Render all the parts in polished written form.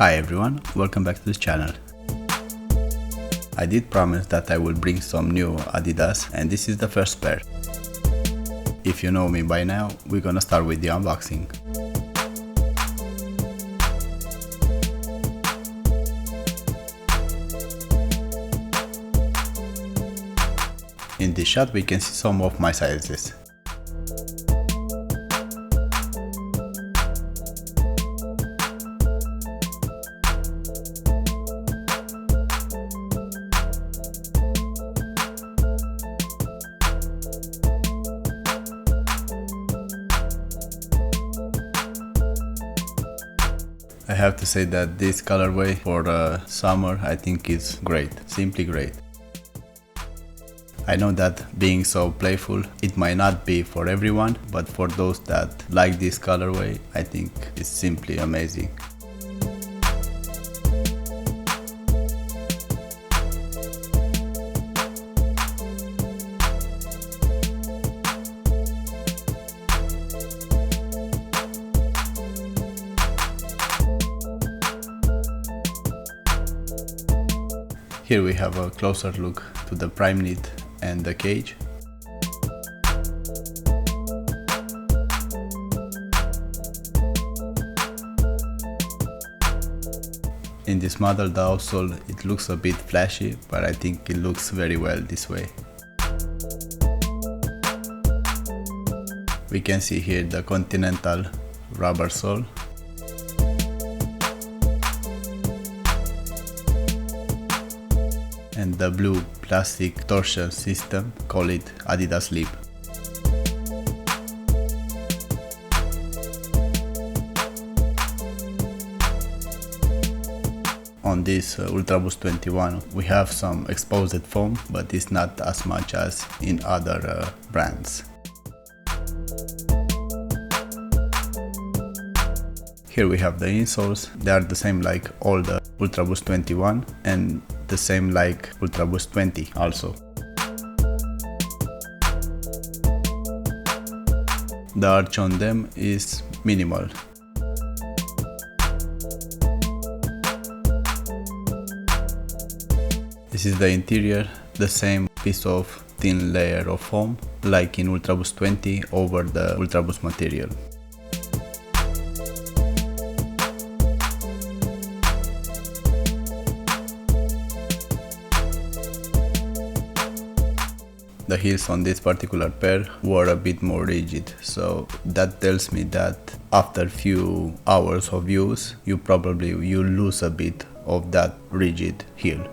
Hi everyone, welcome back to this channel. I did promise that I will bring some new Adidas and this is the first pair. If you know me by now, we're gonna start with the unboxing. In this shot we can see some of my sizes. I have to say that this colorway for summer I think is great, simply great. I know that being so playful, it might not be for everyone, but for those that like this colorway, I think it's simply amazing. Here we have a closer look to the Primeknit and the cage. In this model, the outsole, it looks a bit flashy, but I think it looks very well this way. We can see here the Continental rubber sole. And the blue plastic torsion system, call it Adidas L.E.P. On this Ultraboost 21 we have some exposed foam, but it's not as much as in other brands. Here we have the insoles. They are the same like all the Ultraboost 21 and the same like Ultraboost 20 also. The arch on them is minimal. This is the interior, the same piece of thin layer of foam like in Ultraboost 20 over the Ultraboost material. The heels on this particular pair were a bit more rigid, so that tells me that after few hours of use you lose a bit of that rigid heel.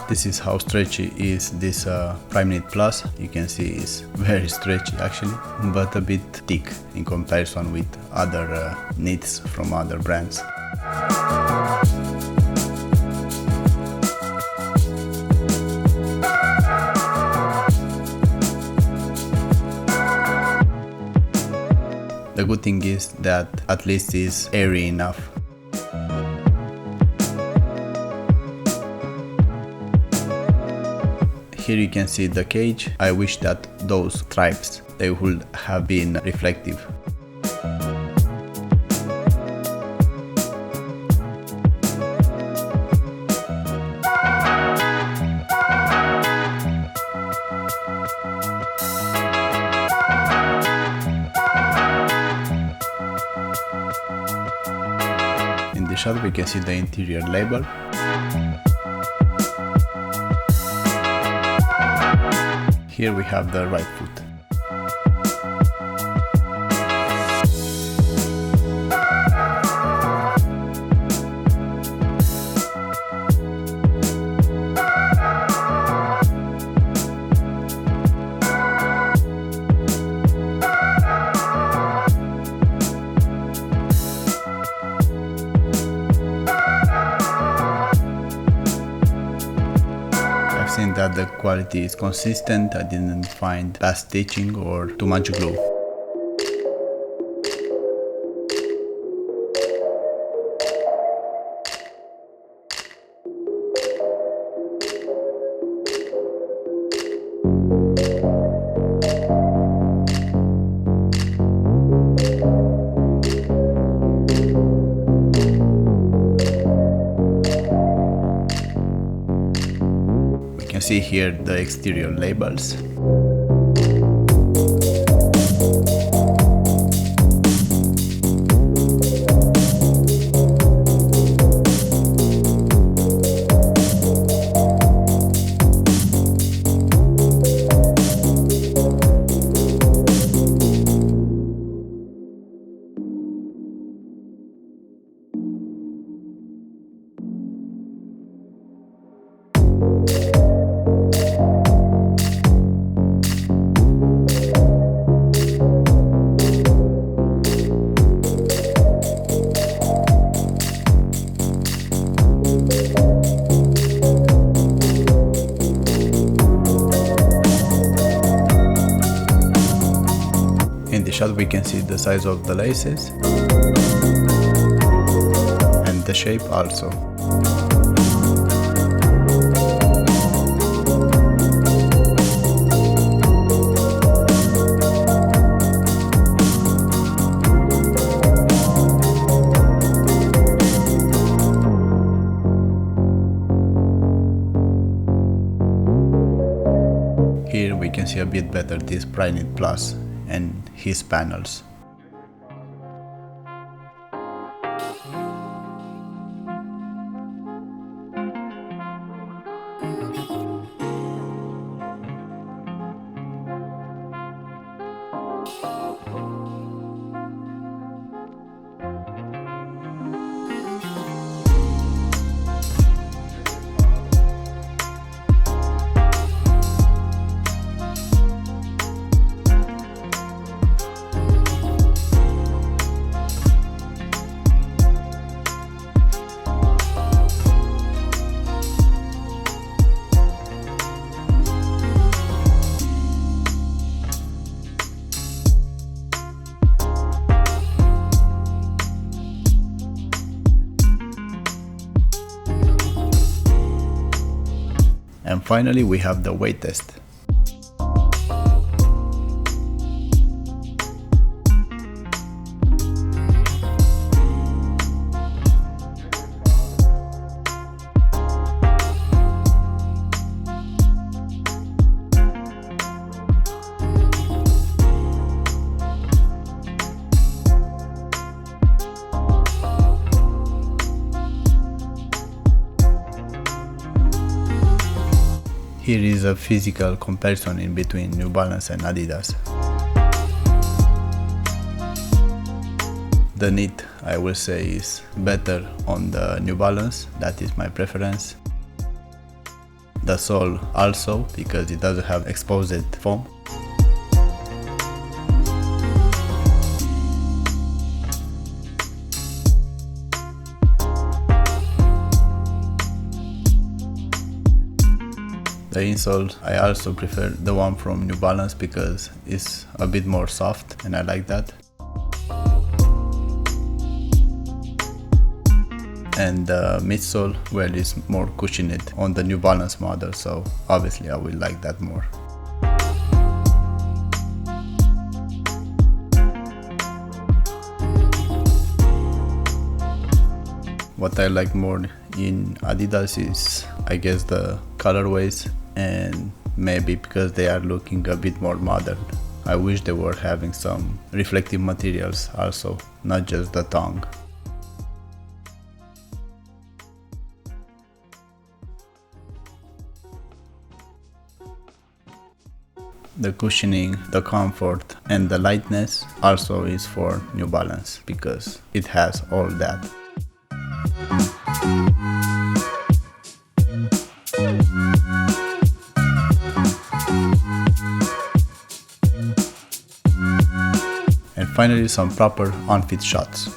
This is how stretchy is this Primeknit Plus. You can see it's very stretchy actually, but a bit thick in comparison with other knits from other brands. The good thing is that at least it's airy enough. Here you can see the cage. I wish that those stripes, they would have been reflective. In the shot we can see the interior label. Here we have the right foot. Seen that the quality is consistent. I didn't find bad stitching or too much glue. can see here the exterior labels. In the shot we can see the size of the laces and the shape also. Here we can see a bit better this Primeknit Plus and his panels. And finally we have the weight test. Here is a physical comparison in between New Balance and Adidas. The knit, I will say, is better on the New Balance, that is my preference. The sole also, because it doesn't have exposed foam. The insole, I also prefer the one from New Balance because it's a bit more soft and I like that. And the midsole, well, it's more cushioned on the New Balance model, so obviously I will like that more. What I like more in Adidas is, I guess, the colorways, and maybe because they are looking a bit more modern. I wish they were having some reflective materials also, not just the tongue. The cushioning, the comfort and the lightness also is for New Balance because it has all that. And finally some proper on-fit shots.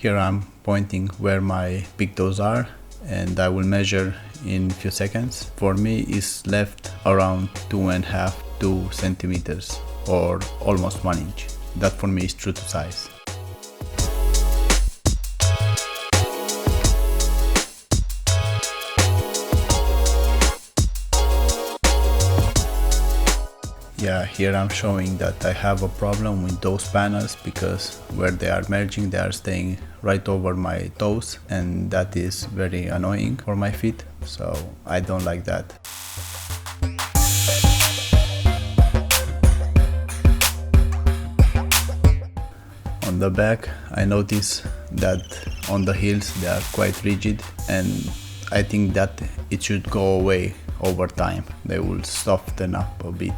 Here I'm pointing where my big toes are, and I will measure in a few seconds. For me, it's left around 2.5–2 centimeters, or almost 1 inch. That for me is true to size. Yeah, here I'm showing that I have a problem with those panels, because where they are merging, they are staying right over my toes, and that is very annoying for my feet, so I don't like that. On the back, I notice that on the heels they are quite rigid, and I think that it should go away over time. They will soften up a bit.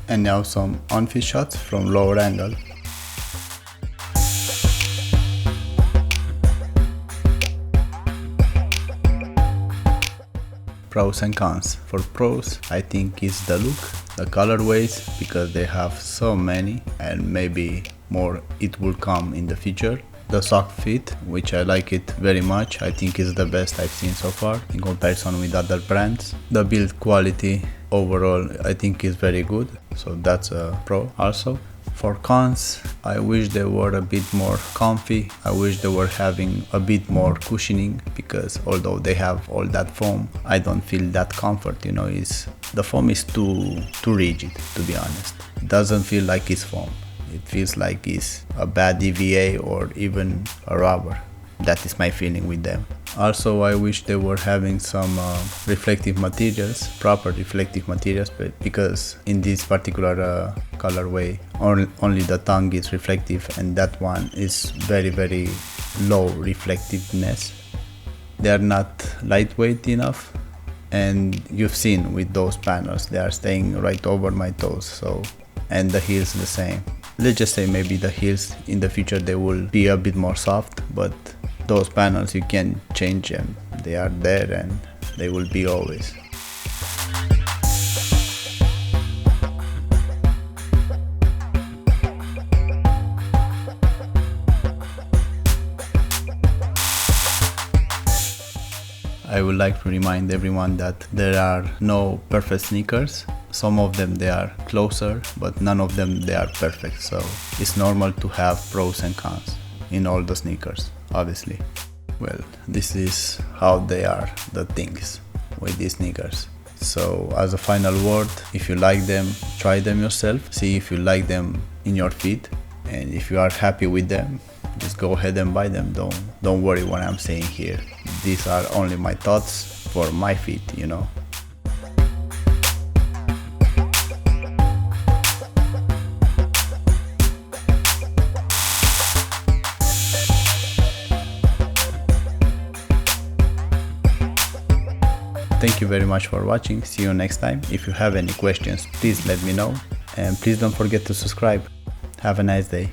And now some on-fit shots from lower angle. Pros and cons. For pros, I think it's the look, the colorways, because they have so many, and maybe more it will come in the future. The sock fit, which I like it very much. I think is the best I've seen so far in comparison with other brands. The build quality overall I think is very good, so that's a pro also. For cons, I wish they were a bit more comfy. I wish they were having a bit more cushioning, because although they have all that foam, I don't feel that comfort, you know. The foam is too rigid, to be honest. It doesn't feel like it's foam. It feels like it's a bad EVA or even a rubber. That is my feeling with them. Also, I wish they were having some reflective materials, proper reflective materials, but because in this particular colorway, only the tongue is reflective, and that one is very, very low reflectiveness. They are not lightweight enough, and you've seen with those panels, they are staying right over my toes, so, and the heels the same. Let's just say maybe the heels in the future they will be a bit more soft, but those panels you can change them. They are there and they will be always. I would like to remind everyone that there are no perfect sneakers. Some of them they are closer, but none of them they are perfect. So it's normal to have pros and cons in all the sneakers, obviously. Well, this is how they are, the things with these sneakers. So as a final word, if you like them, try them yourself. See if you like them in your feet, and if you are happy with them, just go ahead and buy them. Don't worry what I'm saying here. These are only my thoughts for my feet, you know. Thank you very much for watching. See you next time. If you have any questions, please let me know, and please don't forget to subscribe. Have a nice day.